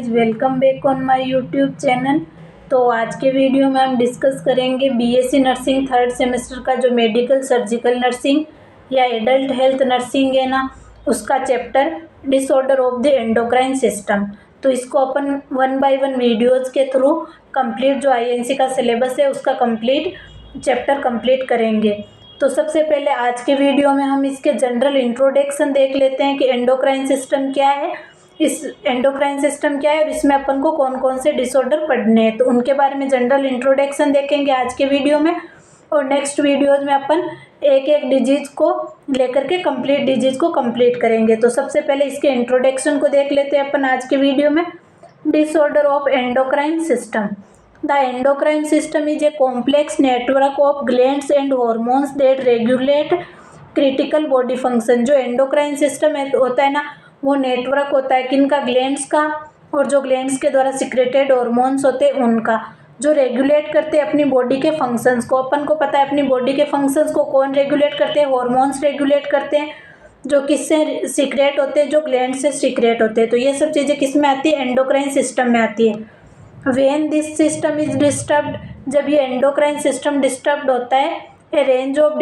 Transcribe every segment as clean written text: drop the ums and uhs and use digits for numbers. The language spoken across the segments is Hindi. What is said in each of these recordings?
Welcome back on my YouTube channel. तो आज के वीडियो में हम डिस्कस करेंगे बीएससी नर्सिंग थर्ड सेमेस्टर का जो मेडिकल सर्जिकल नर्सिंग या एडल्ट हेल्थ नर्सिंग है ना, उसका chapter disorder of the endocrine system. तो इसको अपन 1 बाय 1 वीडियोज़ के थ्रू कंप्लीट जो आईएनसी का सिलेबस है उसका कंप्लीट चैप्टर कंप्लीट करेंगे। तो सबसे पहले आज के वीडियो में हम इसके जनरल इंट्रोडक्शन देख लेते हैं कि एंडोक्राइन सिस्टम क्या है, इस एंडोक्राइन सिस्टम क्या है और इसमें अपन को कौन कौन से डिसऑर्डर पढ़ने हैं। तो उनके बारे में जनरल इंट्रोडक्शन देखेंगे आज के वीडियो में, और नेक्स्ट वीडियोज में अपन एक एक डिजीज को लेकर के कंप्लीट डिजीज को कंप्लीट करेंगे। तो सबसे पहले इसके इंट्रोडक्शन को देख लेते हैं अपन आज के वीडियो में। Disorder of endocrine system. The endocrine system is a complex network of glands and hormones that regulate critical body function. जो एंडोक्राइन सिस्टम होता है ना, वो नेटवर्क होता है किनका, ग्लैंड्स का, और जो ग्लैंड्स के द्वारा सिक्रेटेड हॉर्मोन्स होते हैं उनका, जो रेगुलेट करते हैं अपनी बॉडी के फंक्शंस को। अपन को पता है अपनी बॉडी के फंक्शंस को कौन रेगुलेट करते हैं, हॉर्मोन्स रेगुलेट करते हैं, जो किससे सीक्रेट होते हैं, जो ग्लैंड से सीक्रेट होते हैं। तो ये सब चीज़ें किस में आती है, एंडोक्राइन सिस्टम में आती है। When this system is disturbed, जब ये एंडोक्राइन सिस्टम डिस्टर्ब्ड होता है, ए range of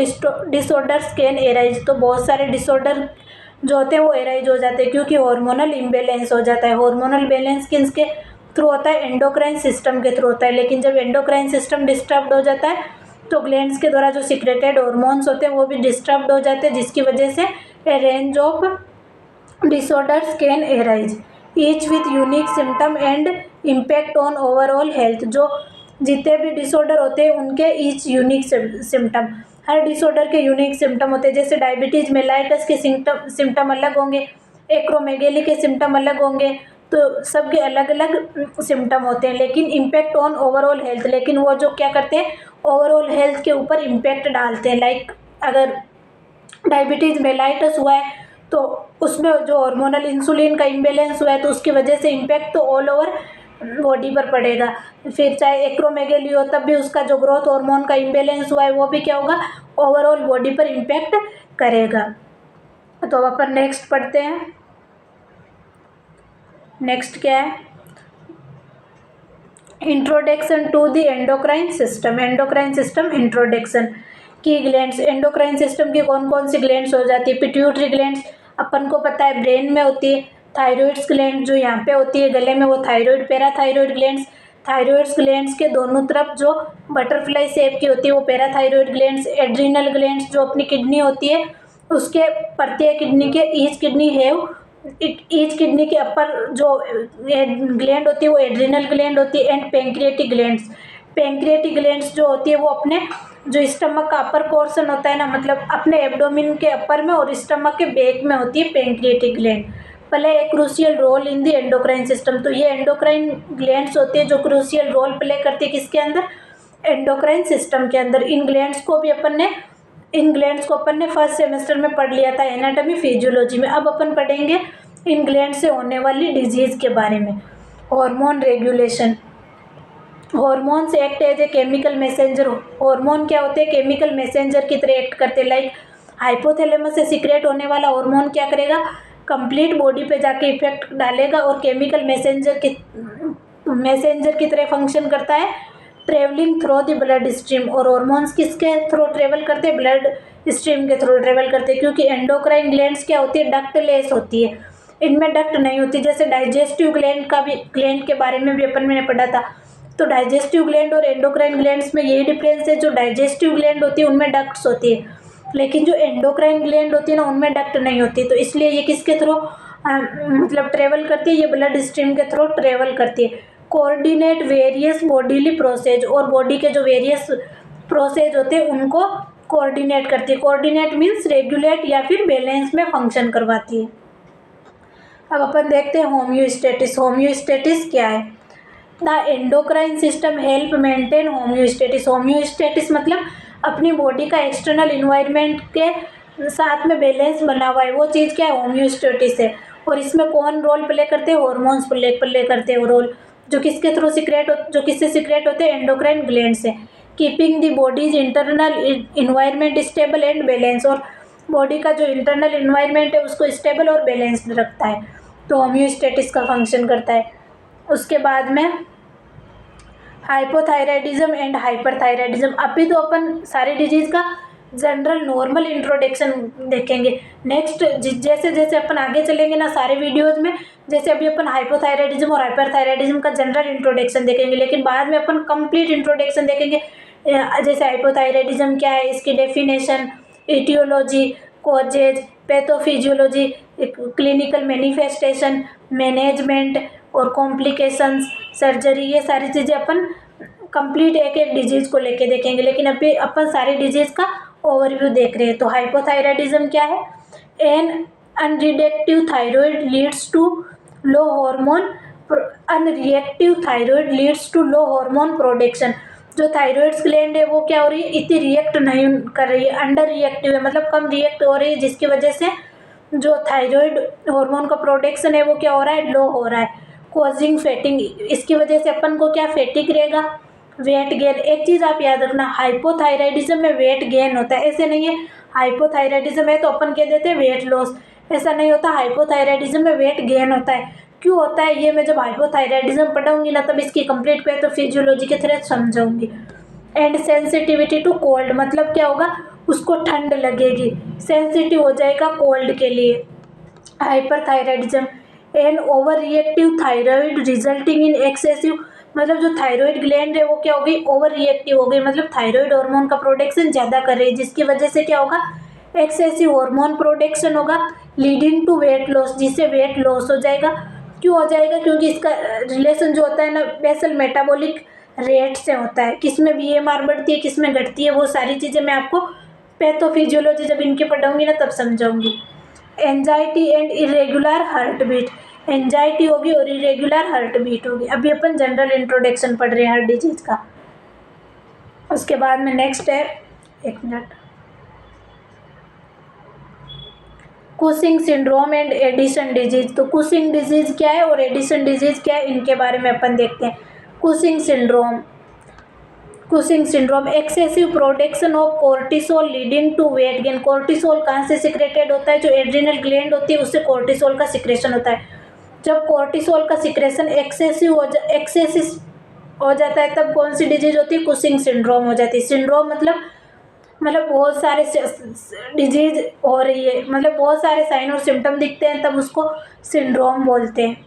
disorders can arise. तो बहुत सारे डिसऑर्डर जो होते हैं वो एराइज हो जाते हैं क्योंकि हार्मोनल इम्बेलेंस हो जाता है। हार्मोनल बैलेंस किसके थ्रू होता है, एंडोक्राइन सिस्टम के थ्रू होता है। लेकिन जब एंडोक्राइन सिस्टम डिस्टर्ब्ड हो जाता है तो ग्लैंड्स के द्वारा जो सिक्रेटेड हार्मोन्स होते हैं वो भी डिस्टर्ब्ड हो जाते हैं, जिसकी वजह से ए range of disorders can arise each with unique symptom and impact on overall health. जो जितने भी डिसऑर्डर होते हैं उनके ईच यूनिक सिम्टम, हर डिसऑर्डर के यूनिक सिम्टम होते हैं। जैसे डायबिटीज मेलाइटस के सिम्टम अलग होंगे, एक्रोमेगेली के सिम्टम अलग होंगे, तो सबके अलग अलग सिम्टम होते हैं, लेकिन इम्पैक्ट ऑन ओवरऑल हेल्थ, लेकिन वो जो क्या करते हैं, ओवरऑल हेल्थ के ऊपर इम्पैक्ट डालते हैं। लाइक अगर डायबिटीज मेलाइटस हुआ है तो उसमें जो हार्मोनल इंसुलिन का इम्बेलेंस हुआ है तो उसकी वजह से इम्पैक्ट तो ऑल ओवर बॉडी पर पड़ेगा। फिर चाहे एक्रोमेगेली हो तब भी उसका जो ग्रोथ हार्मोन का इम्बेलेंस हुआ है वो भी क्या होगा, ओवरऑल बॉडी पर इम्पैक्ट करेगा। तो अब अपन नेक्स्ट पढ़ते हैं। नेक्स्ट क्या है, introduction to the endocrine system. Endocrine system introduction की ग्लैंड्स, एंडोक्राइन सिस्टम की कौन कौन सी ग्लैंड्स हो जाती है। पिट्यूटरी ग्लैंड्स अपन को पता है ब्रेन में होती है। थायराइड्स ग्लैंड जो यहाँ पे होती है गले में, वो thyroid parathyroid glands. Thyroids glands के दोनों तरफ जो बटरफ्लाई शेप की होती है वो पैराथायराइड ग्लैंड्स। एड्रिनल ग्लैंड्स जो अपनी किडनी होती है उसके प्रत्येक किडनी के each kidney have, each kidney के अपर जो ग्लैंड होती है वो एड्रिनल ग्लैंड होती है। And pancreatic glands, pancreatic glands जो होती है वो अपने जो स्टमक का अपर पोर्शन होता है ना, मतलब अपने एब्डोमिन के अपर में और स्टमक के बैक में होती है पेंक्रियाटिक ग्लैंड, प्ले एक crucial role in the endocrine system. तो ये एंडोक्राइन ग्लैंड्स होती है जो क्रूशियल रोल प्ले करती है किसके अंदर, एंडोक्राइन सिस्टम के अंदर। इन ग्लैंड्स को अपन ने फर्स्ट सेमेस्टर में पढ़ लिया था एनाटॉमी फिजियोलॉजी में। अब अपन पढ़ेंगे इन ग्लैंड से होने वाली डिजीज के बारे में। Hormone regulation, hormones act as a chemical messenger. Hormone क्या होते हैं, केमिकल मैसेंजर की तरह एक्ट करते हैं। लाइक हाइपोथैलेमस से सीक्रेट होने वाला हार्मोन क्या करेगा, कंप्लीट बॉडी पे जाके इफेक्ट डालेगा और केमिकल मैसेंजर की तरह फंक्शन करता है, travelling through the blood stream. और हार्मोन्स किसके थ्रू ट्रेवल करते हैं, ब्लड स्ट्रीम के थ्रू ट्रेवल करते हैं, क्योंकि एंडोक्राइन ग्लैंड्स क्या होती है, डक्टलेस होती है, इनमें डक्ट नहीं होती। जैसे डाइजेस्टिव ग्लैंड के बारे में भी अपन मैंने पढ़ा था। तो डाइजेस्टिव ग्लैंड और एंडोक्राइन ग्लैंड्स में यही डिफरेंस है, जो डाइजेस्टिव ग्लैंड होती है उनमें डक्ट्स होती है, लेकिन जो एंडोक्राइन ग्लैंड होती है ना उनमें डक्ट नहीं होती। तो इसलिए ये किसके थ्रू मतलब ट्रेवल करती है, ये ब्लड स्ट्रीम के थ्रू ट्रेवल करती है। कोऑर्डिनेट वेरियस बॉडीली प्रोसेस, और बॉडी के जो वेरियस प्रोसेस होते हैं उनको कोऑर्डिनेट करती है। कोऑर्डिनेट मीन्स रेगुलेट या फिर बैलेंस में फंक्शन करवाती है। अब अपन देखते हैं होम्योस्टेटिस। होम्योस्टेटिस क्या है, the endocrine system help maintain homeostasis. Homeostasis मतलब अपनी बॉडी का एक्सटर्नल इन्वायरमेंट के साथ में बैलेंस बना हुआ है, वो चीज़ क्या है, होम्योस्टेटिस है। और इसमें कौन रोल प्ले करते हैं, हार्मोन्स प्ले करते हैं रोल, जो किसके थ्रू जो किससे सीक्रेट होते हैं, एंडोक्राइन ग्लैंड से। Keeping the bodies internal environment stable and balance, और बॉडी का जो इंटरनल इन्वायरमेंट है उसको स्टेबल और बैलेंस्ड रखता है, तो होम्योस्टेटिस का फंक्शन करता है। उसके बाद में हाइपोथायराइडिज्म एंड हाइपरथायराइडिज्म। अभी तो अपन सारी डिजीज़ का जनरल नॉर्मल इंट्रोडक्शन देखेंगे। नेक्स्ट जैसे जैसे अपन आगे चलेंगे ना सारे वीडियोज़ में, जैसे अभी अपन हाइपोथायराइडिज्म और हाइपरथायराइडिज्म का जनरल इंट्रोडक्शन देखेंगे, लेकिन बाद में अपन कंप्लीट इंट्रोडक्शन देखेंगे। जैसे हाइपोथायराइडिज्म क्या है, इसकी definition, aetiology, causes, pathophysiology, clinical manifestation, management और कॉम्प्लिकेशंस, सर्जरी, ये सारी चीज़ें अपन कंप्लीट एक एक डिजीज़ को लेके देखेंगे। लेकिन अभी अपन सारी डिजीज़ का ओवरव्यू देख रहे हैं। तो हाइपोथायराइडिज्म क्या है? An underactive thyroid leads to low hormone underactive thyroid leads to low hormone production. जो थायराइड ग्लैंड है वो क्या हो रही है, इतनी रिएक्ट नहीं कर रही है, अंडर रिएक्टिव है, मतलब कम रिएक्ट हो रही है, जिसकी वजह से जो थायराइड हार्मोन का प्रोडक्शन है वो क्या हो रहा है, लो हो रहा है, कॉजिंग फैटिंग। इसकी वजह से अपन को क्या फैटिक रहेगा, वेट गेन। एक चीज़ आप याद रखना, हाइपोथायराइडिज्म में वेट गेन होता है, ऐसे नहीं है हाइपोथायराइडिज्म है तो अपन कह देते हैं वेट लॉस, ऐसा नहीं होता। हाइपोथायराइडिज्म में वेट गेन होता है। क्यों होता है ये मैं जब हाइपोथायराइडिज्म पढ़ाऊंगी ना तब इसकी कंप्लीट पैथोफिजियोलॉजी के थ्रू समझाऊंगी। एंड सेंसिटिविटी टू कोल्ड, मतलब क्या होगा, उसको ठंड लगेगी, सेंसिटिव हो जाएगा कोल्ड के लिए। Hyperthyroidism and over reactive thyroid resulting in excessive, मतलब जो थायराइड ग्लैंड है वो क्या हो गई, ओवर रिएक्टिव हो गई, मतलब थायराइड हार्मोन का प्रोडक्शन ज़्यादा कर रही है, जिसकी वजह से क्या होगा, एक्सेसिव हार्मोन प्रोडक्शन होगा, लीडिंग टू वेट लॉस, जिससे वेट लॉस हो जाएगा। क्यों हो जाएगा, क्योंकि इसका रिलेशन जो होता है ना बेसल मेटाबॉलिक रेट से होता है, किस में BMR बढ़ती है किस में घटती है, वो सारी चीज़ें मैं आपको पैथोफिजियोलॉजी जब इनके पढ़ाऊंगी ना तब समझाऊंगी। Anxiety and irregular heart beat, anxiety होगी और इरेगुलर हार्ट बीट होगी। अभी अपन जनरल इंट्रोडक्शन पढ़ रहे हैं हर डिजीज का। उसके बाद में नेक्स्ट है, एक minute, Cushing syndrome and Addison disease. तो कुशिंग डिजीज क्या है और एडिसन डिजीज क्या है, इनके बारे में अपन देखते हैं। Cushing syndrome, Cushing syndrome excessive production of cortisol leading to weight gain. Cortisol कहाँ से सिक्रेटेड होता है, जो एड्रिनल ग्लैंड होती है उससे कोर्टिसोल का सिक्रेशन होता है। जब कोर्टिसोल का सिक्रेशन एक्सेसिव हो जाता है तब कौन सी डिजीज होती है, कुशिंग सिंड्रोम हो जाती है। सिंड्रोम मतलब बहुत सारे डिजीज हो रही है, मतलब बहुत सारे साइन और सिम्टम दिखते हैं तब उसको सिंड्रोम बोलते हैं।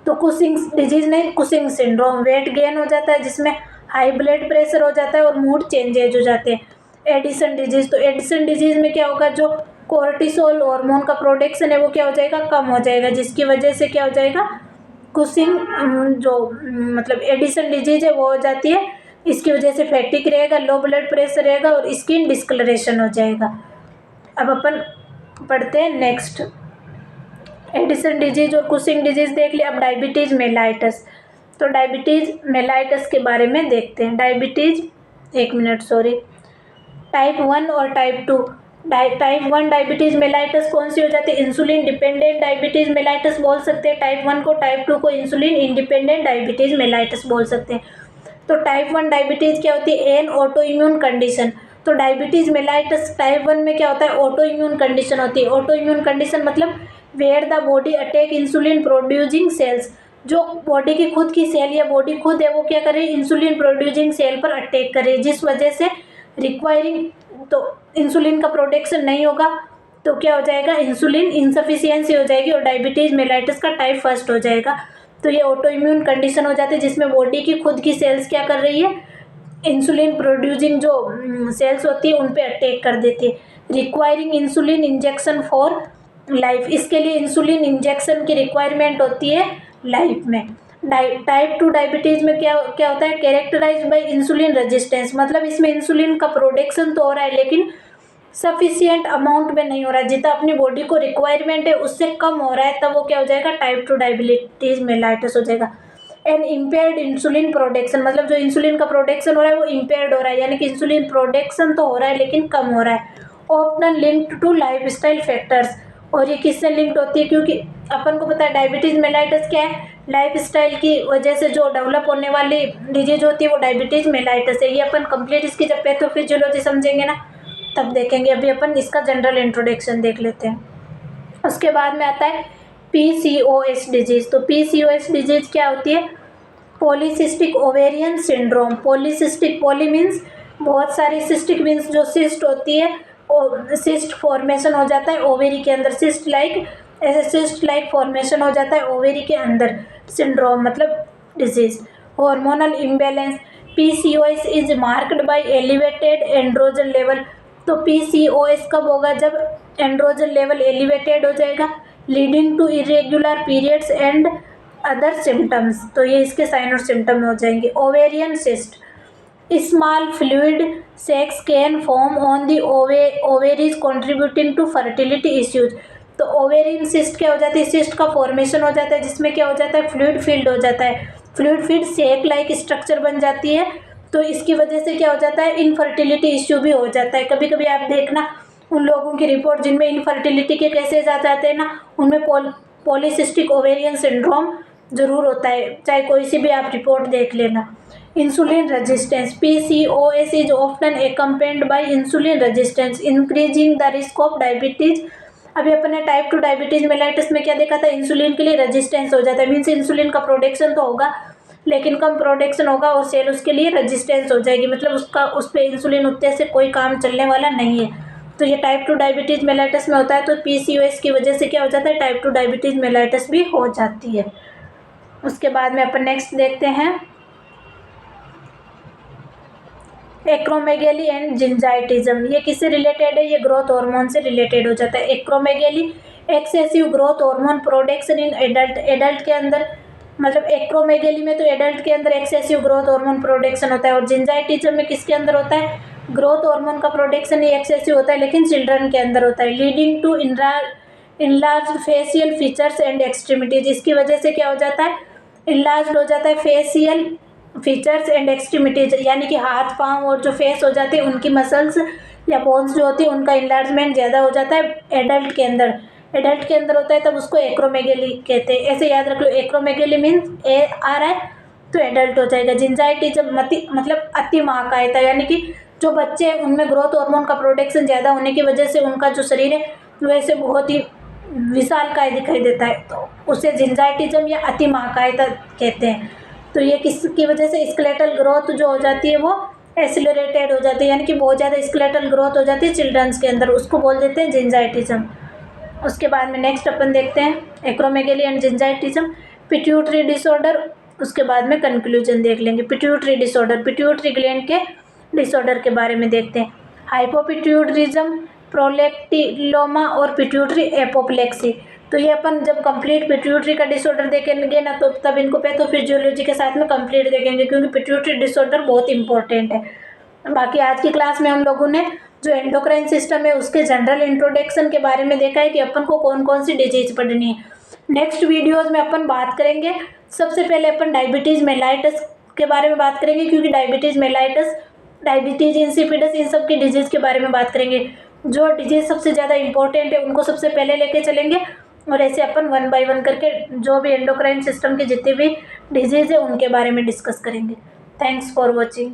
तो कुशिंग डिजीज नहीं, कुशिंग सिंड्रोम। वेट गेन हो जाता है जिसमें हाई ब्लड प्रेशर हो जाता है और मूड चेंजेज हो जाते हैं। एडिसन डिजीज, तो एडिसन डिजीज में क्या होगा, जो कोर्टिसोल हार्मोन का प्रोडक्शन है वो क्या हो जाएगा, कम हो जाएगा, जिसकी वजह से क्या हो जाएगा, कुशिंग जो मतलब एडिसन डिजीज है वो हो जाती है। इसकी वजह से फैटिक रहेगा, लो ब्लड प्रेशर रहेगा और स्किन डिस्कलरेशन हो जाएगा। अब अपन पढ़ते हैं नेक्स्ट, एडिसन डिजीज और कुशिंग डिजीज देख लिया। अब डायबिटीज मेलाइटस, तो डायबिटीज मेलाइटस के बारे में देखते हैं। डायबिटीज, एक मिनट सॉरी, टाइप 1 और टाइप 2। टाइप 1 डायबिटीज मेलाइटस कौन सी हो जाती है, इंसुलिन डिपेंडेंट डायबिटीज मेलाइटस बोल सकते हैं टाइप 1 को। टाइप 2 को इंसुलिन इंडिपेंडेंट डायबिटीज मेलाइटस बोल सकते हैं। तो टाइप 1 डायबिटीज क्या होती है, एन ऑटो इम्यून कंडीशन। तो डायबिटीज मेलाइटस टाइप 1 में क्या होता है, ऑटो इम्यून कंडीशन होती है। ऑटो इम्यून कंडीशन मतलब where the body attack insulin producing cells, जो बॉडी की खुद की सेल या बॉडी खुद है वो क्या कर रही है, इंसुलिन प्रोड्यूसिंग सेल पर अटैक कर रही है, जिस वजह से रिक्वायरिंग, तो इंसुलिन का प्रोडक्शन नहीं होगा तो क्या हो जाएगा, इंसुलिन इनसफिशियंसी हो जाएगी और डायबिटीज मेलाइटस का टाइप 1 हो जाएगा। तो ये ऑटो इम्यून कंडीशन हो जाती है जिसमें बॉडी की खुद की सेल्स क्या कर रही है, इंसुलिन प्रोड्यूसिंग जो सेल्स होती है उन पे अटैक कर देती है। Requiring insulin injection for life, इसके लिए इंसुलिन इंजेक्शन की रिक्वायरमेंट होती है लाइफ में। टाइप 2 डायबिटीज में क्या होता है, कैरेक्टराइज्ड बाय इंसुलिन रेजिस्टेंस, मतलब इसमें इंसुलिन का प्रोडक्शन तो हो रहा है लेकिन सफिशिएंट अमाउंट में नहीं हो रहा है, जितना अपनी बॉडी को रिक्वायरमेंट है उससे कम हो रहा है, तब वो क्या हो जाएगा, टाइप 2 डायबिटीज मेलाइटस हो जाएगा। एंड इम्पेयर्ड इंसुलिन प्रोडक्शन, मतलब जो इंसुलिन का प्रोडक्शन हो रहा है वो इम्पेयर्ड हो रहा है, यानी कि इंसुलिन प्रोडक्शन तो हो रहा है लेकिन कम हो रहा है। ऑप्टन लिंक्ड टू लाइफस्टाइल फैक्टर्स, और ये किससे लिंक्ड होती है, क्योंकि अपन को पता है डायबिटीज मेलाइटस क्या है, लाइफस्टाइल की वजह से जो डेवलप होने वाली डिजीज होती है वो डायबिटीज मेलाइटस है। ये अपन कंप्लीट इसकी जब पैथोफिजियोलॉजी समझेंगे ना तब देखेंगे। अभी अपन इसका जनरल इंट्रोडक्शन देख लेते हैं। उसके बाद में आता है PCOS डिजीज। तो PCOS डिजीज क्या होती है? Polycystic ovarian syndrome. Polycystic, poly means बहुत सारी, सिस्टिक मीन्स जो सिस्ट होती है, सिस्ट फॉर्मेशन हो जाता है ओवेरी के अंदर, सिस्ट लाइक, ऐसे सिस्ट लाइक फॉर्मेशन हो जाता है ओवेरी के अंदर। सिंड्रोम मतलब disease. Hormonal imbalance. PCOS is marked by elevated androgen level. तो PCOS कब होगा? जब एंड्रोजन लेवल एलिवेटेड हो जाएगा, leading to irregular periods and other symptoms. तो ये इसके साइन और सिम्टम हो जाएंगे। Ovarian cyst, small fluid sacs can form on the ovaries contributing to fertility issues। तो ओवेरियन सिस्ट क्या हो जाती है? सिस्ट का फॉर्मेशन हो जाता है जिसमें क्या हो जाता है? फ्लूइड फील्ड हो जाता है। फ्लूइड फील्ड सेक लाइक स्ट्रक्चर बन जाती है। तो इसकी वजह से क्या हो जाता है? इनफर्टिलिटी इश्यू भी हो जाता है। कभी कभी आप देखना उन लोगों की रिपोर्ट जिनमें इनफर्टिलिटी के केसेज आ जाते हैं ना, उनमें पॉलीसिस्टिक ओवेरियन सिंड्रोम जरूर होता है, चाहे कोई सी भी आप रिपोर्ट देख लेना। Insulin resistance. PCOS is often accompanied by insulin resistance increasing the risk of diabetes. अभी अपन ने टाइप 2 डायबिटीज मेलाइटिस में क्या देखा था? इंसुलिन के लिए रेजिस्टेंस हो जाता है, मीन्स इंसुलिन का प्रोडक्शन तो होगा लेकिन कम प्रोडक्शन होगा और सेल उसके लिए रेजिस्टेंस हो जाएगी, मतलब उसका उस पर इंसुलिन उतने से कोई काम चलने वाला नहीं है। तो ये टाइप 2 डायबिटीज मेलाइटिस में होता है। तो PCOS की वजह से क्या हो जाता है? टाइप 2 डायबिटीज मेलाइटिस भी हो जाती है। उसके बाद में अपन नेक्स्ट देखते हैं एक्रोमेगेली एंड जिंजाइटिज्म। ये किससे रिलेटेड है? ये ग्रोथ हार्मोन से रिलेटेड हो जाता है। Acromegaly excessive growth hormone production in adult. Adult के अंदर, मतलब एक्रोमेगेली में तो एडल्ट के अंदर एक्सेसिव ग्रोथ हार्मोन प्रोडक्शन होता है, और जिंजाइटिज्म में किसके अंदर होता है? ग्रोथ हार्मोन का प्रोडक्शन ही एक्सेसिव होता है लेकिन चिल्ड्रन के अंदर होता है। Leading to enlarge facial features and extremities. इसकी वजह से क्या हो जाता है? इनलार्ज हो जाता है फेशियल फीचर्स एंड एक्सट्रीमिटीज, यानी कि हाथ पांव और जो फेस हो जाते हैं उनकी मसल्स या बोन्स जो होती है उनका इनलार्जमेंट ज़्यादा हो जाता है एडल्ट के अंदर। एडल्ट के अंदर होता है तब उसको एक्रोमेगेली कहते हैं। ऐसे याद रख लो, एक्रोमेगेली मीन्स ए आ रहा है तो एडल्ट हो जाएगा। जिंजाइटिज्म मतलब अति महाकायता, यानी कि जो बच्चे हैं उनमें ग्रोथ हार्मोन का प्रोडक्शन ज़्यादा होने की वजह से उनका जो शरीर है वैसे बहुत ही विशालकाय दिखाई देता है, तो उसे जिंजाइटिज्म या अति महाकायता कहते हैं। तो ये किसकी वजह से? स्केलेटल ग्रोथ जो हो जाती है वो एक्सीलरेटेड हो जाती है, यानी कि बहुत ज़्यादा स्केलेटल ग्रोथ हो जाती है चिल्ड्रंस के अंदर, उसको बोल देते हैं जिंजाइटिज्म। उसके बाद में नेक्स्ट अपन देखते हैं एक्रोमेगेली एंड जिंजाइटिज्म। पिट्यूटरी डिसऑर्डर, उसके बाद में कंक्लूजन देख लेंगे। पिट्यूटरी डिसऑर्डर, पिट्यूटरी ग्लैंड के डिसऑर्डर के बारे में देखते हैं। हाइपोपिट्यूटरिज्म, प्रोलेक्टिलोमा और पिट्यूटरी एपोप्लेक्सी। तो ये अपन जब कंप्लीट पिट्यूटरी का डिसऑर्डर देखेंगे ना तो तब इनको पैथोफिजियोलॉजी के साथ में कंप्लीट देखेंगे, क्योंकि पिट्यूटरी डिसऑर्डर बहुत इंपॉर्टेंट है। बाकी आज की क्लास में हम लोगों ने जो एंडोक्राइन सिस्टम है उसके जनरल इंट्रोडक्शन के बारे में देखा है कि अपन को कौन कौन सी डिजीज पढ़नी है। नेक्स्ट वीडियोज़ में अपन बात करेंगे, सबसे पहले अपन डायबिटीज़ मेलाइटस के बारे में बात करेंगे, क्योंकि डायबिटीज़ मेलाइटस, डायबिटीज़ इंसिपिडस, इन सब की डिजीज़ के बारे में बात करेंगे। जो डिजीज़ सबसे ज़्यादा इंपॉर्टेंट है उनको सबसे पहले लेके चलेंगे, और ऐसे अपन 1 बाय 1 करके जो भी एंडोक्राइन सिस्टम के जितने भी डिजीज़ है उनके बारे में डिस्कस करेंगे। Thanks for watching.